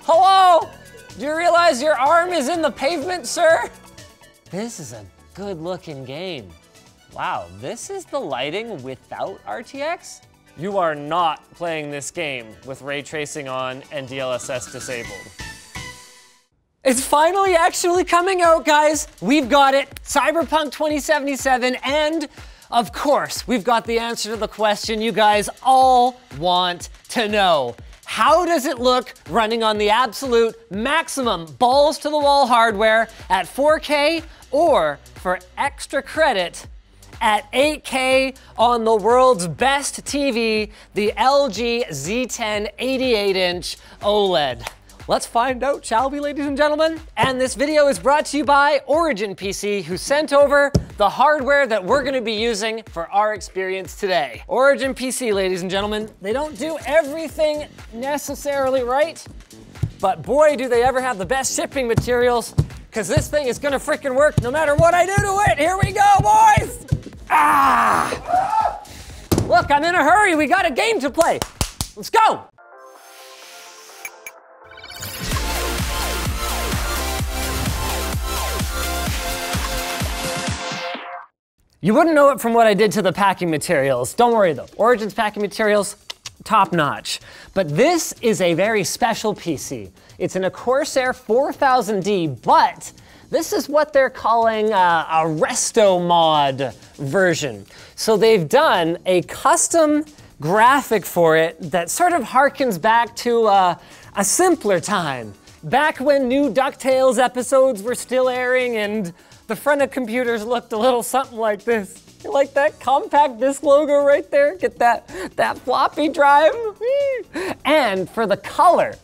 Hello? Do you realize your arm is in the pavement, sir? This is a good looking game. Wow, this is the lighting without RTX? You are not playing this game with ray tracing on and DLSS disabled. It's finally actually coming out, guys. We've got it, Cyberpunk 2077, and of course, we've got the answer to the question you guys all want to know. How does it look running on the absolute maximum balls to the wall hardware at 4K, or for extra credit, at 8K on the world's best TV, the LG Z10 88-inch OLED? Let's find out, shall we, ladies and gentlemen? And this video is brought to you by Origin PC, who sent over the hardware that we're gonna be using for our experience today. Origin PC, ladies and gentlemen, they don't do everything necessarily right, but boy, do they ever have the best shipping materials, because this thing is gonna frickin' work no matter what I do to it. Here we go, boys! Ah! Look, I'm in a hurry. We got a game to play. Let's go! You wouldn't know it from what I did to the packing materials. Don't worry though, Origin's packing materials, top notch. But this is a very special PC. It's in a Corsair 4000D, but this is what they're calling a resto mod version. So they've done a custom graphic for it that sort of harkens back to a simpler time. Back when new DuckTales episodes were still airing and the front of computers looked a little something like this. You like that compact disc logo right there? Get that floppy drive. And for the color,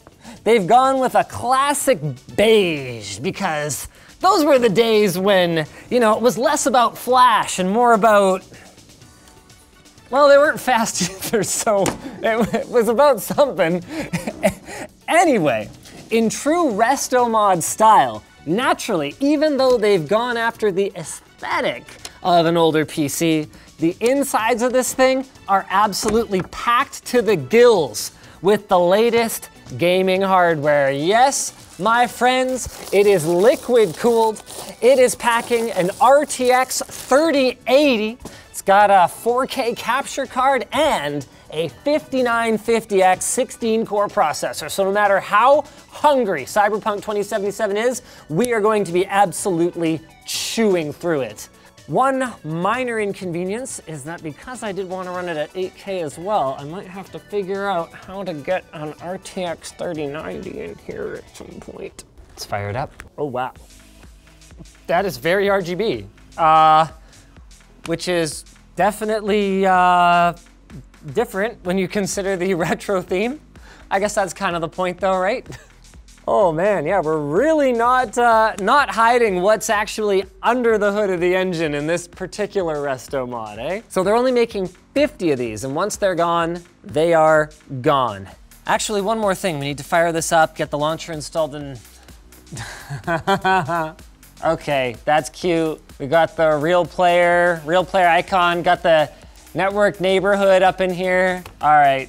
they've gone with a classic beige, because those were the days when, you know, it was less about flash and more about, well, they weren't fast either, so it was about something. Anyway, in true resto mod style, naturally, even though they've gone after the aesthetic of an older PC, the insides of this thing are absolutely packed to the gills with the latest gaming hardware. Yes, my friends, it is liquid cooled. It is packing an RTX 3080. It's got a 4K capture card and a 5950X 16-core processor. So no matter how hungry Cyberpunk 2077 is, we are going to be absolutely chewing through it. One minor inconvenience is that because I did want to run it at 8K as well, I might have to figure out how to get an RTX 3090 in here at some point. Let's fire it up. Oh, wow. That is very RGB, which is definitely different when you consider the retro theme. I guess that's kind of the point though, right? Oh man, yeah, we're really not hiding what's actually under the hood of the engine in this particular resto mod, eh? So they're only making 50 of these, and once they're gone, they are gone. Actually, one more thing, we need to fire this up, get the launcher installed and... Okay, that's cute. We got the real player icon, got the network neighborhood up in here. All right,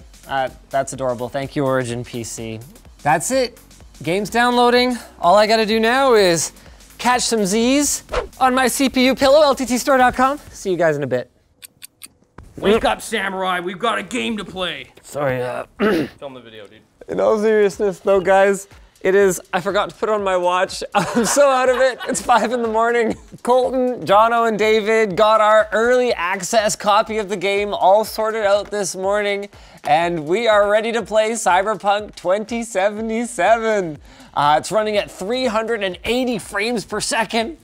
that's adorable. Thank you, Origin PC. That's it. Game's downloading. All I gotta do now is catch some Z's on my CPU pillow, lttstore.com. See you guys in a bit. Wake up, Samurai. We've got a game to play. Sorry, Film the video, dude. In all seriousness though, guys, it is, I forgot to put on my watch. I'm so out of it. It's 5 in the morning. Colton, Jono, and David got our early access copy of the game all sorted out this morning, and we are ready to play Cyberpunk 2077. It's running at 380 frames per second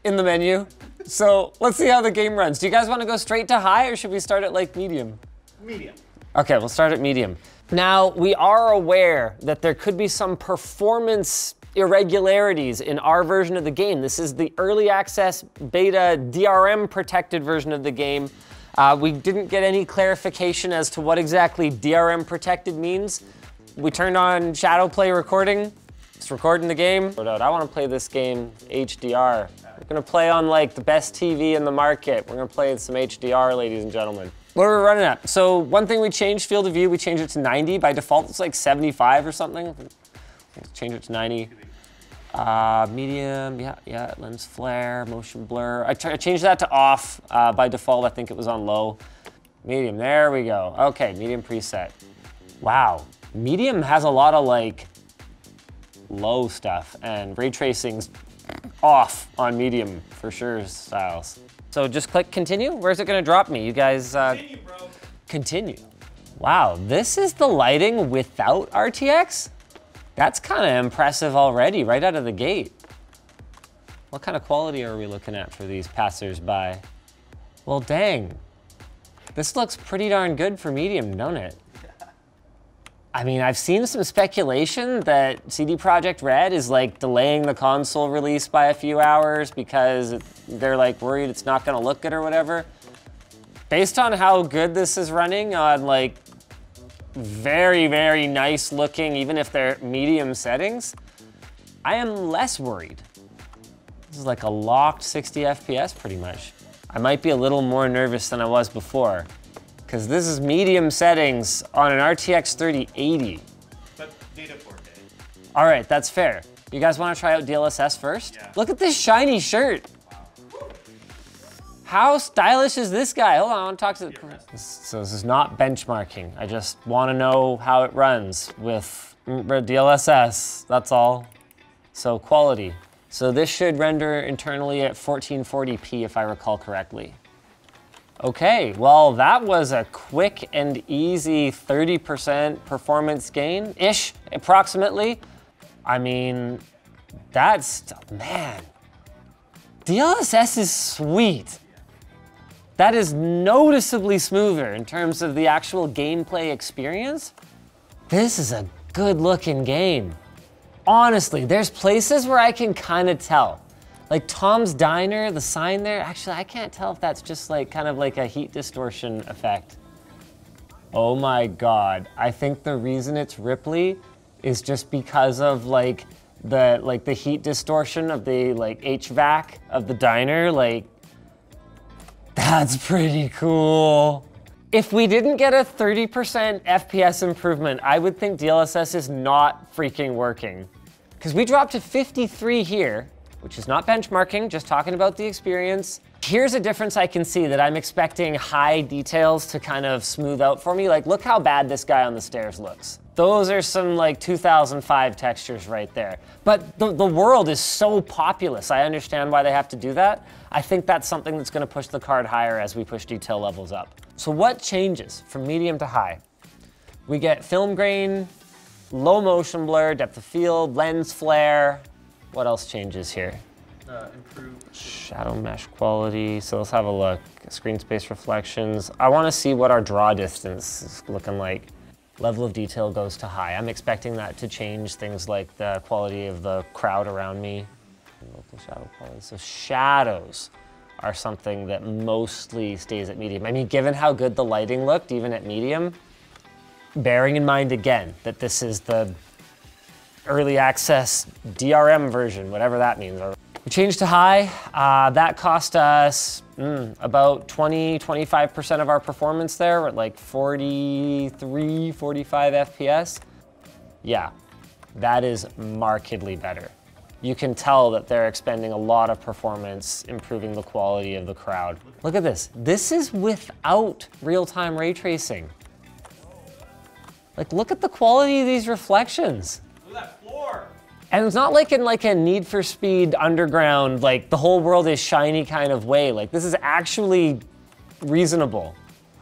in the menu. So let's see how the game runs. Do you guys want to go straight to high, or should we start at like medium? Medium. Okay, we'll start at medium. Now, we are aware that there could be some performance irregularities in our version of the game. This is the early access beta DRM protected version of the game. We didn't get any clarification as to what exactly DRM protected means. We turned on Shadow Play recording. It's recording the game. I want to play this game HDR. We're gonna play on like the best TV in the market. We're gonna play some HDR, ladies and gentlemen. What are we running at? So one thing we changed, field of view, we changed it to 90. By default, it's like 75 or something. Let's change it to 90. Medium, yeah, lens flare, motion blur. I changed that to off. By default, I think it was on low. Medium, there we go. Okay, medium preset. Wow, medium has a lot of like low stuff, and ray tracing's off on medium for sure styles. So just click continue. Where's it gonna drop me? You guys, Continue, bro. Continue. Wow, this is the lighting without RTX? That's kind of impressive already, right out of the gate. What kind of quality are we looking at for these passers-by? Well, dang. This looks pretty darn good for medium, don't it? I mean, I've seen some speculation that CD Projekt Red is like delaying the console release by a few hours because they're like worried it's not gonna look good or whatever. Based on how good this is running on like very, very nice looking, even if they're medium settings, I am less worried. This is like a locked 60 FPS pretty much. I might be a little more nervous than I was before because this is medium settings on an RTX 3080. But data 4K. All right, that's fair. You guys want to try out DLSS first? Yeah. Look at this shiny shirt. Wow. How stylish is this guy? Hold on, I want to talk to the... So this is not benchmarking. I just want to know how it runs with DLSS, that's all. So quality. So this should render internally at 1440p if I recall correctly. Okay, well that was a quick and easy 30% performance gain-ish, approximately. I mean, that's, man. DLSS is sweet. That is noticeably smoother in terms of the actual gameplay experience. This is a good looking game. Honestly, there's places where I can kind of tell. Like Tom's Diner, the sign there, actually I can't tell if that's just like kind of like a heat distortion effect. Oh my God, I think the reason it's Ripley is just because of like the heat distortion of the like HVAC of the diner, like that's pretty cool. If we didn't get a 30% FPS improvement, I would think DLSS is not freaking working. Because we dropped to 53 here, which is not benchmarking, just talking about the experience. Here's a difference I can see that I'm expecting high details to kind of smooth out for me. Like, look how bad this guy on the stairs looks. Those are some like 2005 textures right there. But the world is so populous. I understand why they have to do that. I think that's something that's gonna push the card higher as we push detail levels up. So what changes from medium to high? We get film grain, low motion blur, depth of field, lens flare. What else changes here? Improved Shadow mesh quality. So let's have a look. Screen space reflections. I wanna see what our draw distance is looking like. Level of detail goes to high. I'm expecting that to change things like the quality of the crowd around me. Local shadow quality. So shadows are something that mostly stays at medium. I mean, given how good the lighting looked, even at medium, bearing in mind again that this is the early access DRM version, whatever that means. We changed to high. That cost us about 25% of our performance there. We're at like 43, 45 FPS. Yeah, that is markedly better. You can tell that they're expending a lot of performance, improving the quality of the crowd. Look at this. This is without real-time ray tracing. Like, look at the quality of these reflections. Look at that floor. And it's not like in like a Need for Speed Underground, like the whole world is shiny kind of way. Like, this is actually reasonable.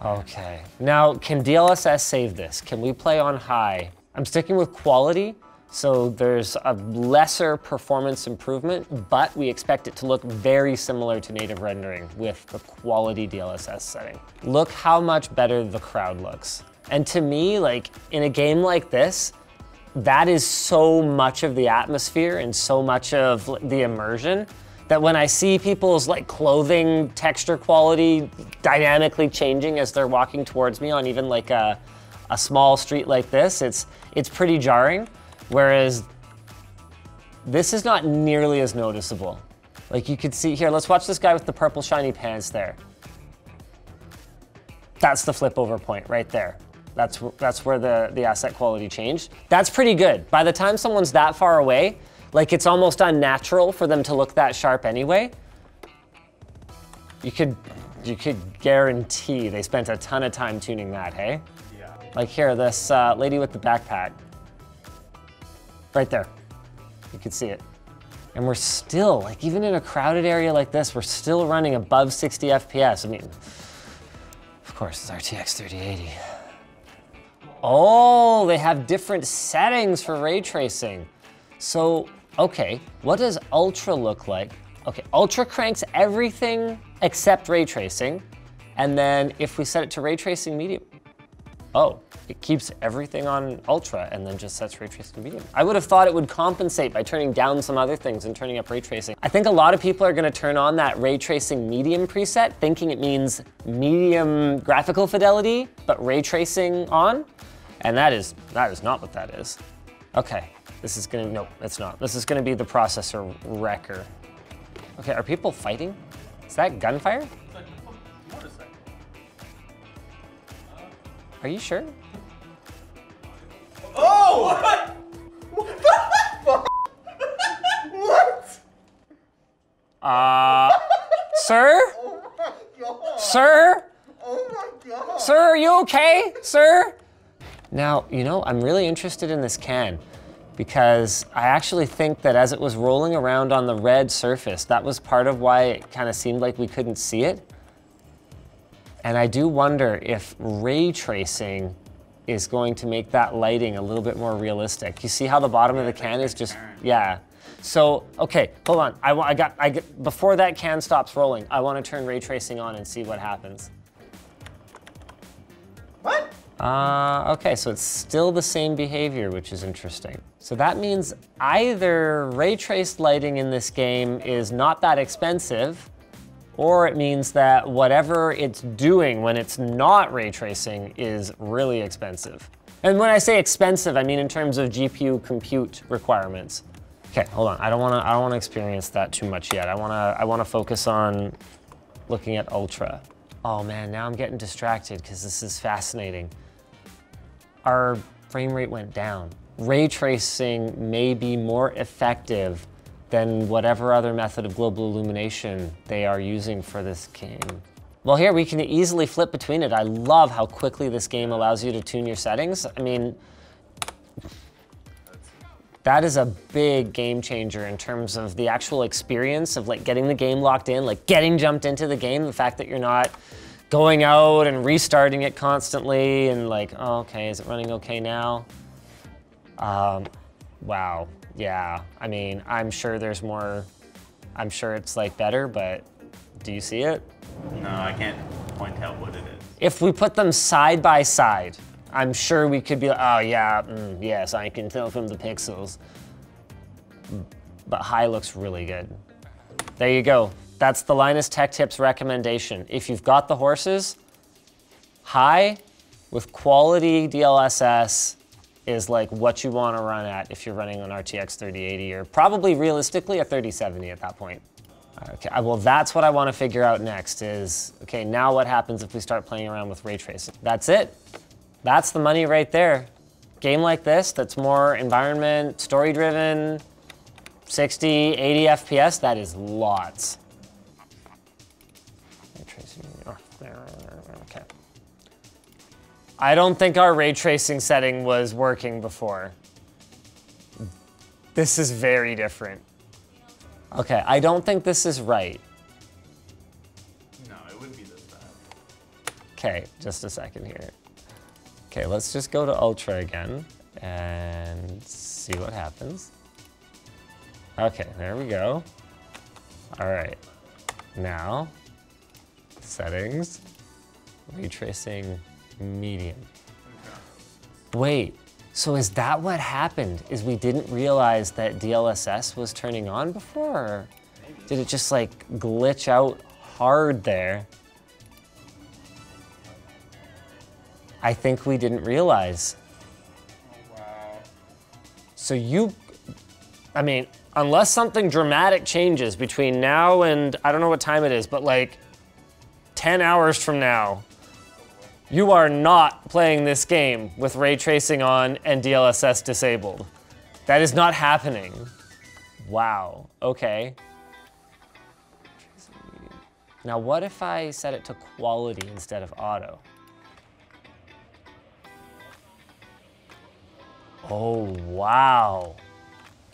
Okay, now can DLSS save this? Can we play on high? I'm sticking with quality. So there's a lesser performance improvement, but we expect it to look very similar to native rendering with the quality DLSS setting. Look how much better the crowd looks. And to me, like in a game like this, that is so much of the atmosphere and so much of the immersion that when I see people's like clothing texture quality dynamically changing as they're walking towards me on even like a small street like this, it's pretty jarring. Whereas this is not nearly as noticeable. Like you could see here, let's watch this guy with the purple shiny pants there. That's the flip over point right there. That's where the asset quality changed. That's pretty good. By the time someone's that far away, like it's almost unnatural for them to look that sharp anyway. You could guarantee they spent a ton of time tuning that, hey? Yeah. Like here, this lady with the backpack. Right there. You can see it. And we're still, like even in a crowded area like this, we're still running above 60 FPS. I mean, of course, it's RTX 3080. Oh, they have different settings for ray tracing. So, okay, what does Ultra look like? Okay, Ultra cranks everything except ray tracing. And then if we set it to ray tracing medium, oh, it keeps everything on Ultra and then just sets ray tracing to medium. I would have thought it would compensate by turning down some other things and turning up ray tracing. I think a lot of people are gonna turn on that ray tracing medium preset thinking it means medium graphical fidelity, but ray tracing on. And that is not what that is. Okay, this is gonna, no, it's not. This is gonna be the processor wrecker. Okay, are people fighting? Is that gunfire? Are you sure? Oh! What the fuck? What? Sir? Oh my god! Sir? Oh my god! Sir, are you okay? Sir? Now, you know, I'm really interested in this can because I actually think that as it was rolling around on the red surface, that was part of why it kind of seemed like we couldn't see it. And I do wonder if ray tracing is going to make that lighting a little bit more realistic. You see how the bottom of the can is just, yeah. So, okay, hold on. I get, before that can stops rolling, I want to turn ray tracing on and see what happens. What? Okay, so it's still the same behavior, which is interesting. So that means either ray traced lighting in this game is not that expensive, or it means that whatever it's doing when it's not ray tracing is really expensive. And when I say expensive, I mean in terms of GPU compute requirements. Okay, hold on. I don't wanna experience that too much yet. I wanna focus on looking at Ultra. Oh man, now I'm getting distracted because this is fascinating. Our frame rate went down. Ray tracing may be more effective than whatever other method of global illumination they are using for this game. Well, here we can easily flip between it. I love how quickly this game allows you to tune your settings. I mean, that is a big game changer in terms of the actual experience of like getting the game locked in, like getting jumped into the game, the fact that you're not going out and restarting it constantly and like, oh, okay, is it running okay now? Wow. Yeah, I mean, I'm sure there's more, I'm sure it's like better, but do you see it? No, I can't point out what it is. If we put them side by side, I'm sure we could be like, oh yeah, yes, I can tell from the pixels. But high looks really good. There you go. That's the Linus Tech Tips recommendation. If you've got the horses, high with quality DLSS is like what you want to run at if you're running on RTX 3080 or probably realistically a 3070 at that point. Okay, well that's what I want to figure out next is, okay, now what happens if we start playing around with ray tracing? That's it. That's the money right there. Game like this that's more environment, story driven, 60, 80 FPS, that is lots. Ray tracing, oh, there, okay. I don't think our ray tracing setting was working before. This is very different. Okay, I don't think this is right. No, it wouldn't be this bad. Okay, just a second here. Okay, let's just go to Ultra again and see what happens. Okay, there we go. All right, now, settings, ray tracing medium. Okay. Wait, so is that what happened? Is we didn't realize that DLSS was turning on before? Or did it just like glitch out hard there? I think we didn't realize. Oh, wow. So I mean, unless something dramatic changes between now and, I don't know what time it is, but like 10 hours from now, You are not playing this game with ray tracing on and DLSS disabled. That is not happening. Wow, okay. Now what if I set it to quality instead of auto? Oh, wow.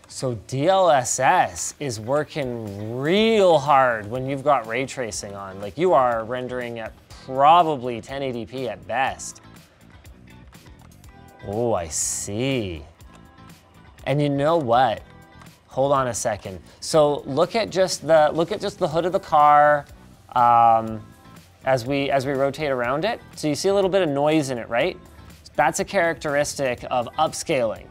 So DLSS is working real hard when you've got ray tracing on. Like you are rendering at probably 1080p at best. Oh, I see. And you know what? Hold on a second. So look at just the hood of the car as we rotate around it. So you see a little bit of noise in it, right? That's a characteristic of upscaling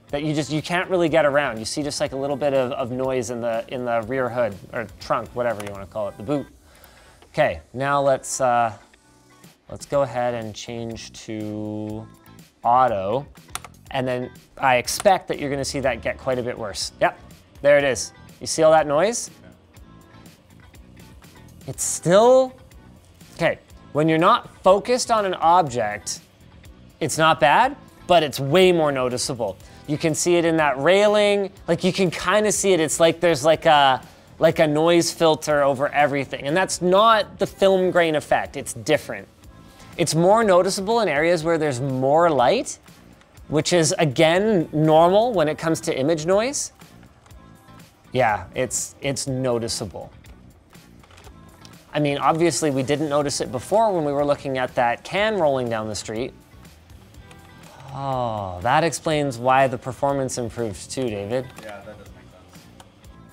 that you can't really get around. You see just like a little bit of noise in the rear hood or trunk, whatever you want to call it, the boot. Okay, now let's go ahead and change to auto. And then I expect that you're gonna see that get quite a bit worse. Yep, there it is. You see all that noise? It's still, okay, when you're not focused on an object, it's not bad, but it's way more noticeable. You can see it in that railing, like you can kind of see it. It's like there's like a noise filter over everything. And that's not the film grain effect, it's different. It's more noticeable in areas where there's more light, which is again normal when it comes to image noise. Yeah, it's noticeable. I mean, obviously we didn't notice it before when we were looking at that can rolling down the street. Oh, that explains why the performance improved too, David. Yeah, that does make sense.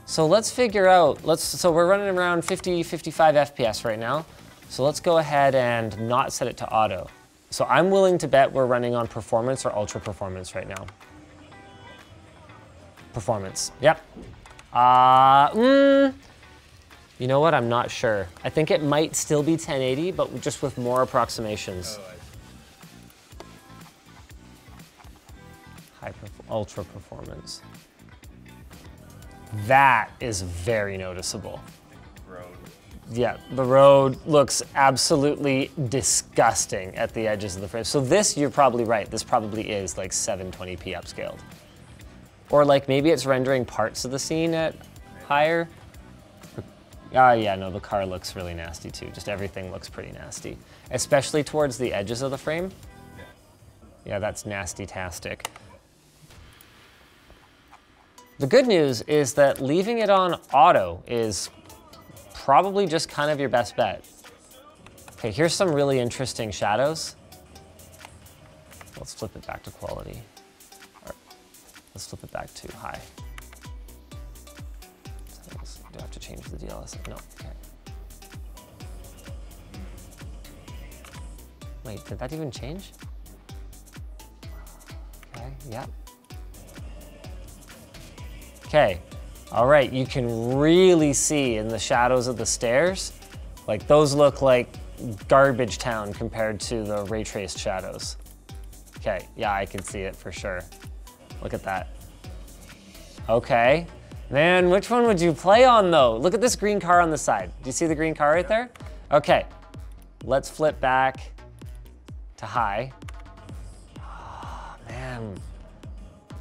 So let's figure out, so we're running around 50, 55 FPS right now. So let's go ahead and not set it to auto. So I'm willing to bet we're running on performance or ultra performance right now. Performance, yep. You know what, I'm not sure. I think it might still be 1080, but just with more approximations. Oh, Ultra performance. That is very noticeable. road. Yeah, the road looks absolutely disgusting at the edges of the frame. So this, you're probably right, this probably is like 720p upscaled. Or like maybe it's rendering parts of the scene at higher. Yeah, no, the car looks really nasty too. Just everything looks pretty nasty, especially towards the edges of the frame. Yeah, that's nasty-tastic. The good news is that leaving it on auto is probably just kind of your best bet. Okay, here's some really interesting shadows. Let's flip it back to quality. Or let's flip it back to high. Do I have to change the DLSS? No, okay. Wait, did that even change? Okay, yeah. Okay, all right, you can really see in the shadows of the stairs, like those look like garbage town compared to the ray traced shadows. Okay, yeah, I can see it for sure. Look at that. Okay, man, which one would you play on though? Look at this green car on the side. Do you see the green car right there? Okay, let's flip back to high. Oh, man.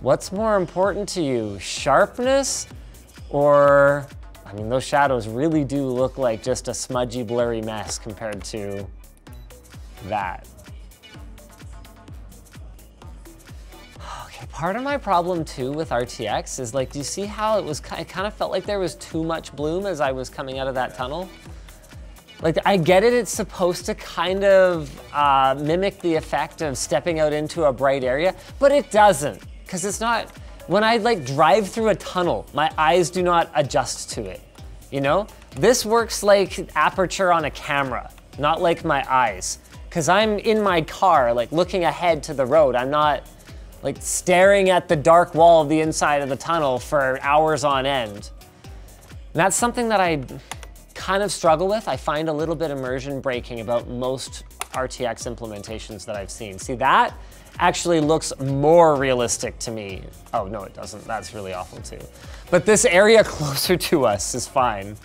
What's more important to you, sharpness or, I mean, those shadows really do look like just a smudgy, blurry mess compared to that. Okay, part of my problem too with RTX is like, do you see how it kind of felt like there was too much bloom as I was coming out of that tunnel? Like, I get it, it's supposed to kind of mimic the effect of stepping out into a bright area, but it doesn't. Because it's not, when I like drive through a tunnel, my eyes do not adjust to it, you know? This works like aperture on a camera, not like my eyes. Because I'm in my car, like looking ahead to the road. I'm not like staring at the dark wall of the inside of the tunnel for hours on end. And that's something that I kind of struggle with. I find a little bit immersion breaking about most RTX implementations that I've seen. See, that actually looks more realistic to me. Oh, no, it doesn't. That's really awful too. But this area closer to us is fine.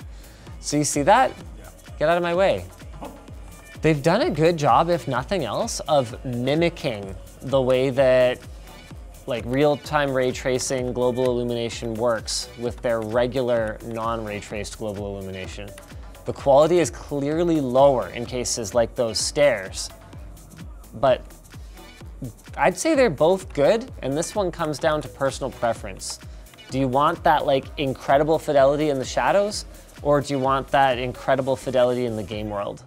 So you see that? Yeah. Get out of my way. They've done a good job, if nothing else, of mimicking the way that like real-time ray tracing global illumination works with their regular non-ray traced global illumination. The quality is clearly lower in cases like those stairs, but I'd say they're both good, and this one comes down to personal preference. Do you want that like incredible fidelity in the shadows, or do you want that incredible fidelity in the game world?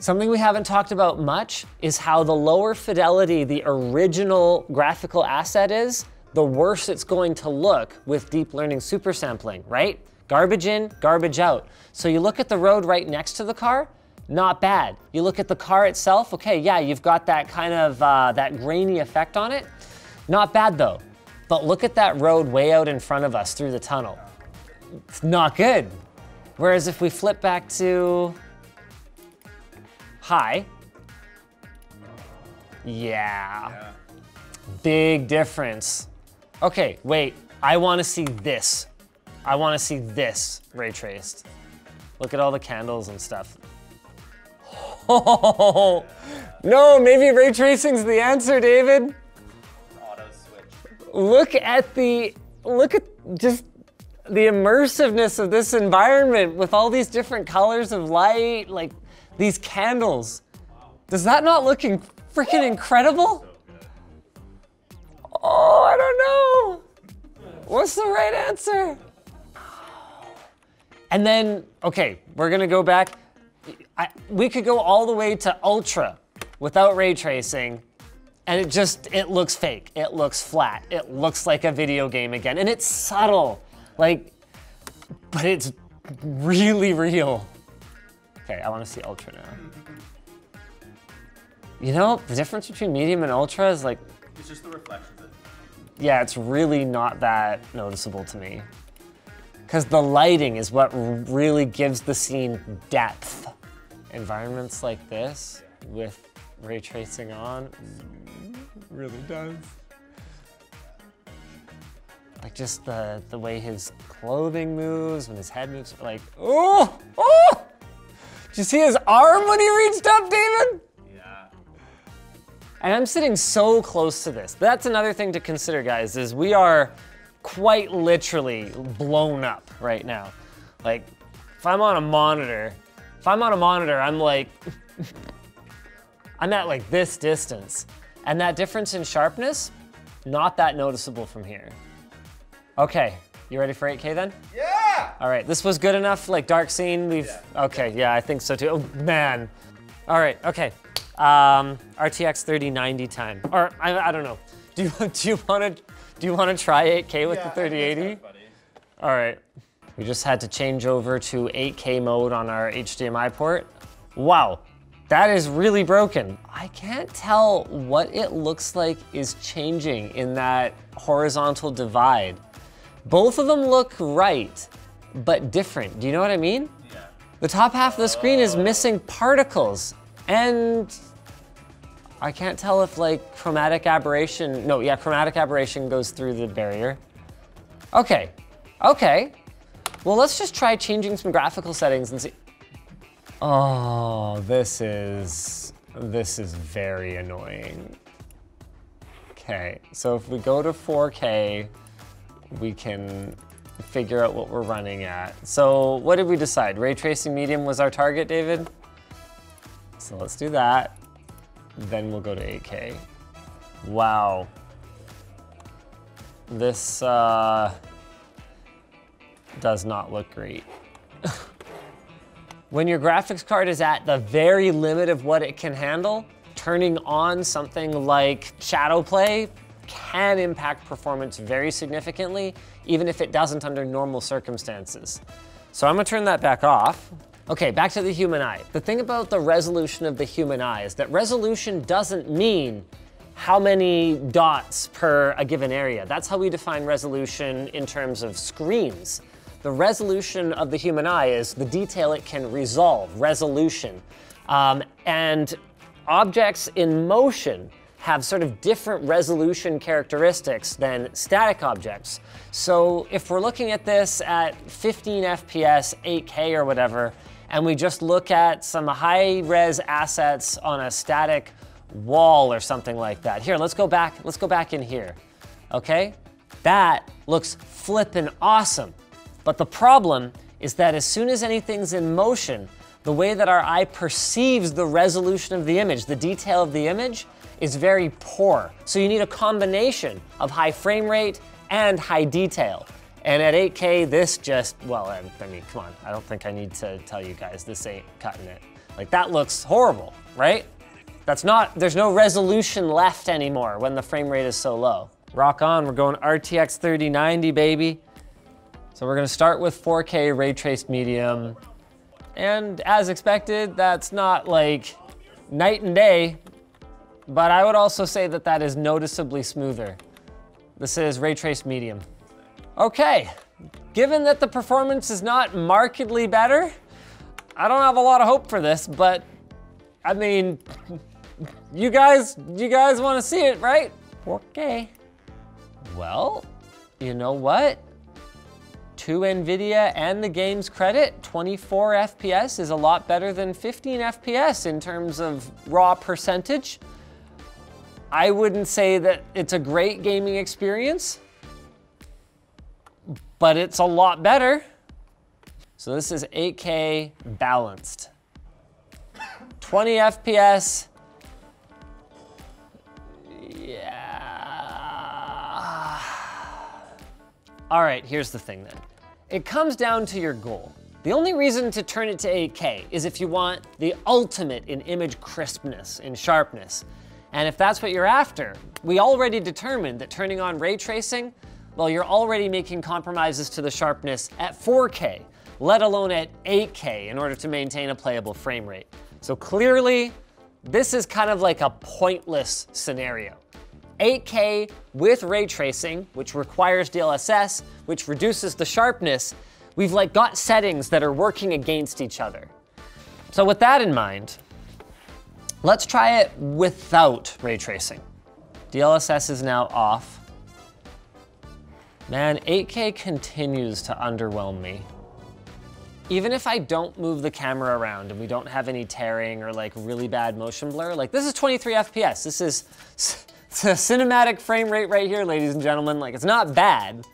Something we haven't talked about much is how the lower fidelity the original graphical asset is, the worse it's going to look with deep learning supersampling, right? Garbage in, garbage out. So you look at the road right next to the car, not bad. You look at the car itself, okay, yeah, you've got that kind of, that grainy effect on it. Not bad though. But look at that road way out in front of us through the tunnel. It's not good. Whereas if we flip back to high, yeah. Big difference. Okay, wait, I wanna see this. I wanna see this ray traced. Look at all the candles and stuff. Oh, no, maybe ray tracing's the answer, David. Auto switch. Look at just the immersiveness of this environment with all these different colors of light, like these candles. Does that not look freaking incredible? Oh, I don't know. What's the right answer? And then, okay, we're gonna go back. We could go all the way to ultra without ray tracing, and it looks fake. It looks flat. It looks like a video game again, and it's subtle, like, but it's really real. Okay, I wanna see ultra now. You know, the difference between medium and ultra is like, It's just the reflections. yeah, it's really not that noticeable to me. Because the lighting is what really gives the scene depth. Environments like this with ray tracing on, really does. Like just the way his clothing moves, when his head moves, like, oh! Did you see his arm when he reached up, David? Yeah. And I'm sitting so close to this. That's another thing to consider, guys, is we are quite literally blown up right now. Like, if I'm on a monitor, I'm like, I'm at like this distance. And that difference in sharpness, not that noticeable from here. Okay, you ready for 8K then? Yeah! All right, this was good enough, like dark scene, okay, yeah, I think so too. Oh, man. All right, okay. RTX 3090 time, or I don't know. Do you want to try 8K with the 3080? All right. We just had to change over to 8K mode on our HDMI port. Wow, that is really broken. I can't tell what it looks like is changing in that horizontal divide. Both of them look right, but different. Do you know what I mean? Yeah. The top half of the screen is missing particles, and I can't tell if like chromatic aberration goes through the barrier. Okay. Well, let's just try changing some graphical settings and see. Oh, this is very annoying. Okay, so if we go to 4K, we can figure out what we're running at. So what did we decide? Ray tracing medium was our target, David? So let's do that. Then we'll go to 8K. Wow. This does not look great. When your graphics card is at the very limit of what it can handle, turning on something like shadow play can impact performance very significantly, even if it doesn't under normal circumstances. So I'm gonna turn that back off. Okay, back to the human eye. The thing about the resolution of the human eye is that resolution doesn't mean how many dots per a given area. That's how we define resolution in terms of screens. The resolution of the human eye is the detail it can resolve, resolution. And objects in motion have sort of different resolution characteristics than static objects. So if we're looking at this at 15 FPS, 8K or whatever, and we just look at some high-res assets on a static wall or something like that. Here, let's go back in here, okay? That looks flippin' awesome. But the problem is that as soon as anything's in motion, the way that our eye perceives the resolution of the image, the detail of the image, is very poor. So you need a combination of high frame rate and high detail. And at 8K, this just, well, I mean, come on. I don't think I need to tell you guys this ain't cutting it. Like, that looks horrible, right? There's no resolution left anymore when the frame rate is so low. Rock on, we're going RTX 3090, baby. So we're gonna start with 4K ray traced medium. And as expected, that's not like night and day, but I would also say that that is noticeably smoother. This is ray traced medium. Okay, given that the performance is not markedly better, I don't have a lot of hope for this, but I mean, you guys wanna see it, right? 4K. Well, you know what? To NVIDIA and the game's credit, 24 FPS is a lot better than 15 FPS in terms of raw percentage. I wouldn't say that it's a great gaming experience, but it's a lot better. So this is 8K balanced. 20 FPS. Yeah. All right, here's the thing then. It comes down to your goal. The only reason to turn it to 8K is if you want the ultimate in image crispness, in sharpness. And if that's what you're after, we already determined that turning on ray tracing, well, you're already making compromises to the sharpness at 4K, let alone at 8K in order to maintain a playable frame rate. So clearly, this is kind of like a pointless scenario. 8K with ray tracing, which requires DLSS, which reduces the sharpness, we've like got settings that are working against each other. So with that in mind, let's try it without ray tracing. DLSS is now off. Man, 8K continues to underwhelm me. Even if I don't move the camera around and we don't have any tearing or like really bad motion blur, like this is 23 FPS. This is it's a cinematic frame rate right here, ladies and gentlemen. Like, it's not bad.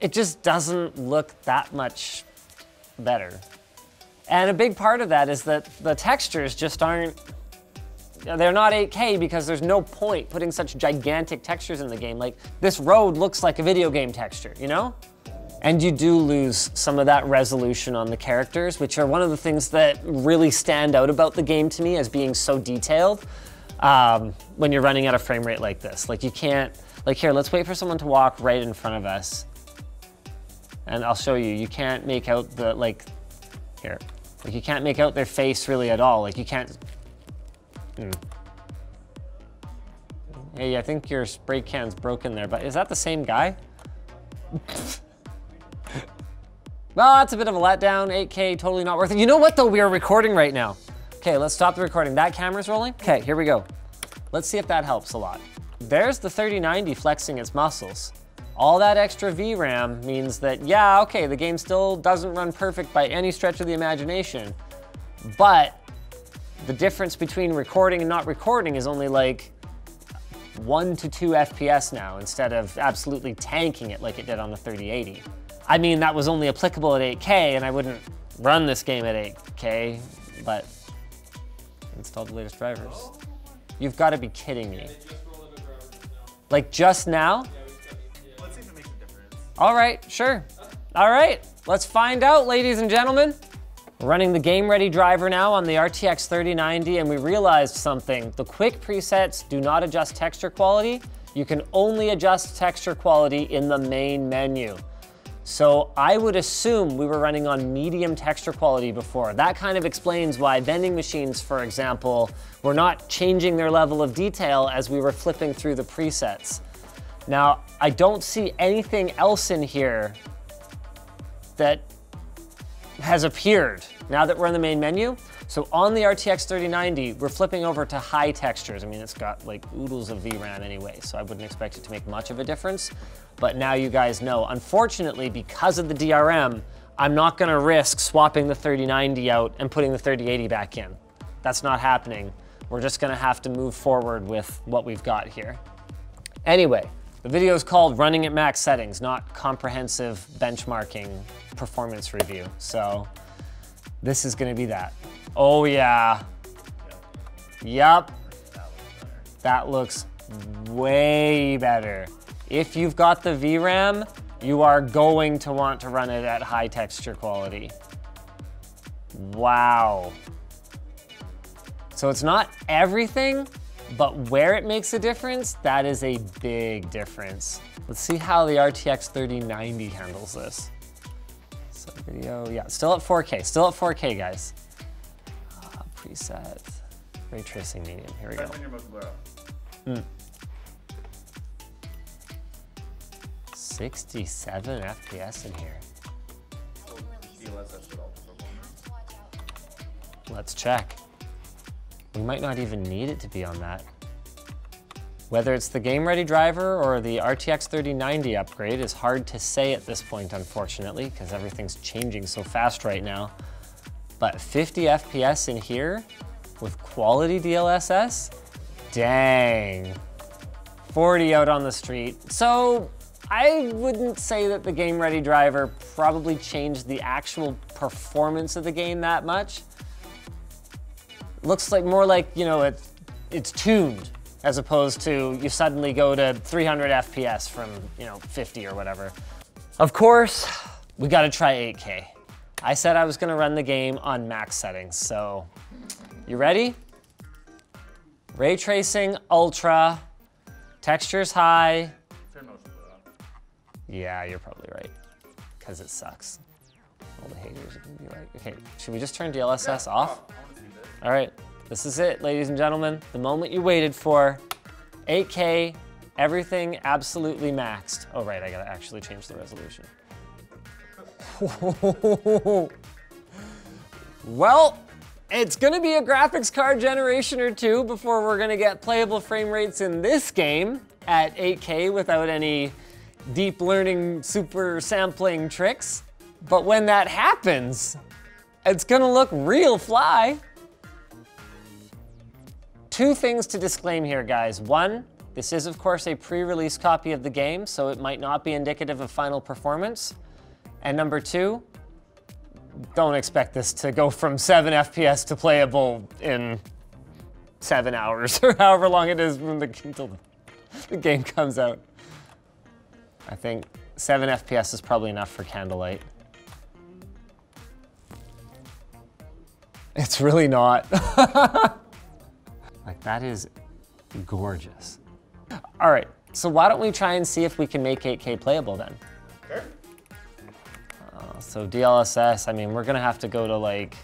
It just doesn't look that much better. And a big part of that is that the textures just aren't, they're not 8K because there's no point putting such gigantic textures in the game. Like, this road looks like a video game texture, you know? And you do lose some of that resolution on the characters, which are one of the things that really stand out about the game to me as being so detailed. When you're running at a frame rate like this. Like, you can't, like, here, let's wait for someone to walk right in front of us. And I'll show you, you can't make out the, like, here. Like, you can't make out their face really at all. Like, you can't, Hey, I think your spray can's broken there, but is that the same guy? Well, that's a bit of a letdown. 8K, totally not worth it. You know what though, we are recording right now. Okay, let's stop the recording. That camera's rolling? Okay, here we go. Let's see if that helps a lot. There's the 3090 flexing its muscles. All that extra VRAM means that, yeah, okay, the game still doesn't run perfect by any stretch of the imagination, but the difference between recording and not recording is only like 1 to 2 FPS now, instead of absolutely tanking it like it did on the 3080. I mean, that was only applicable at 8K, and I wouldn't run this game at 8K, but install the latest drivers. You've got to be kidding me. Like just now? Let's see if it makes a difference. All right, sure. All right, let's find out, ladies and gentlemen. We're running the Game Ready driver now on the RTX 3090, and we realized something. The quick presets do not adjust texture quality. You can only adjust texture quality in the main menu. So I would assume we were running on medium texture quality before. That kind of explains why vending machines, for example, were not changing their level of detail as we were flipping through the presets. Now, I don't see anything else in here that has appeared now that we're in the main menu. So on the RTX 3090, we're flipping over to high textures. I mean, it's got like oodles of VRAM anyway, so I wouldn't expect it to make much of a difference. But now you guys know. Unfortunately, because of the DRM, I'm not gonna risk swapping the 3090 out and putting the 3080 back in. That's not happening. We're just gonna have to move forward with what we've got here. Anyway, the video is called Running at Max Settings, not comprehensive benchmarking performance review. So this is gonna be that. Oh yeah. Yep. That looks way better. If you've got the VRAM, you are going to want to run it at high texture quality. Wow. So it's not everything, but where it makes a difference, that is a big difference. Let's see how the RTX 3090 handles this. So video, yeah, still at 4K, guys. Preset, ray tracing medium, here we go. 67 FPS in here. Let's check. We might not even need it to be on that. Whether it's the Game Ready driver or the RTX 3090 upgrade is hard to say at this point, unfortunately, because everything's changing so fast right now. But 50 FPS in here with quality DLSS? Dang. 40 out on the street. So I wouldn't say that the Game Ready driver probably changed the actual performance of the game that much. Looks like more like, you know, it's tuned as opposed to you suddenly go to 300 FPS from, you know, 50 or whatever. Of course, we gotta try 8K. I said I was gonna run the game on max settings, so you ready? Ray tracing, ultra, textures high. Yeah, you're probably right, because it sucks. All the haters are gonna be like, okay, should we just turn DLSS off? All right, this is it, ladies and gentlemen. The moment you waited for. 8K, everything absolutely maxed. Oh right, I gotta actually change the resolution. Well, it's gonna be a graphics card generation or two before we're gonna get playable frame rates in this game at 8K without any deep learning super sampling tricks. But when that happens, it's gonna look real fly. Two things to disclaim here, guys. One, this is of course a pre-release copy of the game, so it might not be indicative of final performance. And number two, don't expect this to go from 7 FPS to playable in 7 hours or however long it is until the game comes out. I think 7 FPS is probably enough for Candlelight. It's really not. Like, that is gorgeous. All right, so why don't we try and see if we can make 8K playable then? Sure. So DLSS, I mean, we're gonna have to go to like,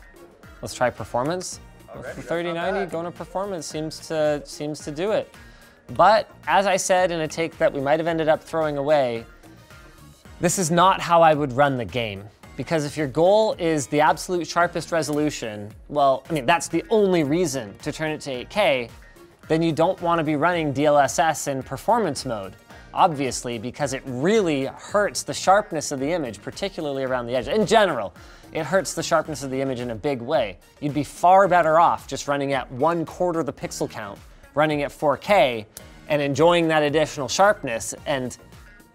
let's try performance. With the 3090, going to performance seems to do it. But as I said in a take that we might have ended up throwing away, this is not how I would run the game. Because if your goal is the absolute sharpest resolution, well, I mean, that's the only reason to turn it to 8K, then you don't want to be running DLSS in performance mode, obviously, because it really hurts the sharpness of the image, particularly around the edge. In general, it hurts the sharpness of the image in a big way. You'd be far better off just running at 1/4 the pixel count, running at 4K, and enjoying that additional sharpness, and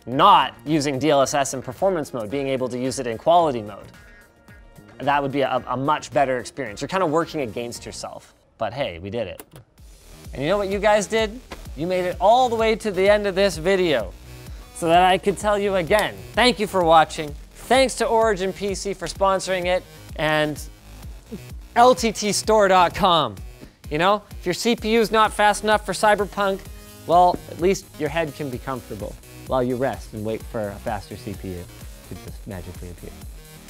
not using DLSS in performance mode, being able to use it in quality mode. That would be a much better experience. You're kind of working against yourself, but hey, we did it. And you know what you guys did? You made it all the way to the end of this video so that I could tell you again, thank you for watching. Thanks to Origin PC for sponsoring it, and LTTstore.com. You know, if your CPU's not fast enough for Cyberpunk, well, at least your head can be comfortable while you rest and wait for a faster CPU to just magically appear.